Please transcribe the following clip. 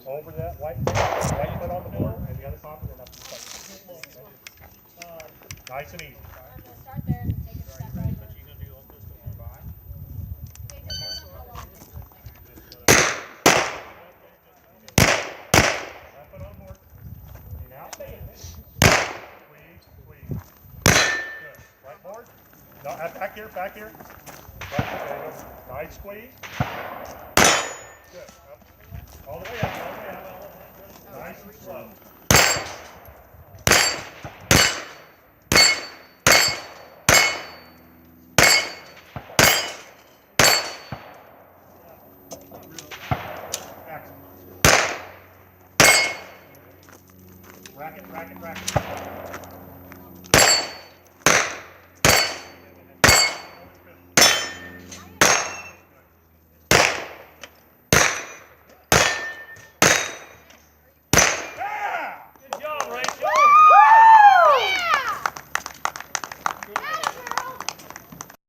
over that white foot on the board, and the other top, and then up to the second. Nice and easy. I'm going to start there and take a step over. But you're going to do all this before bye? Okay, because that's how long it takes to play around. Left foot on the board. And now squeeze, squeeze. Good. Right board. No, back here, back here. Right, there you go. Nice squeeze. Good. Up. All the way out, all the way out. Nice and slow. Excellent. Racket, racket, racket.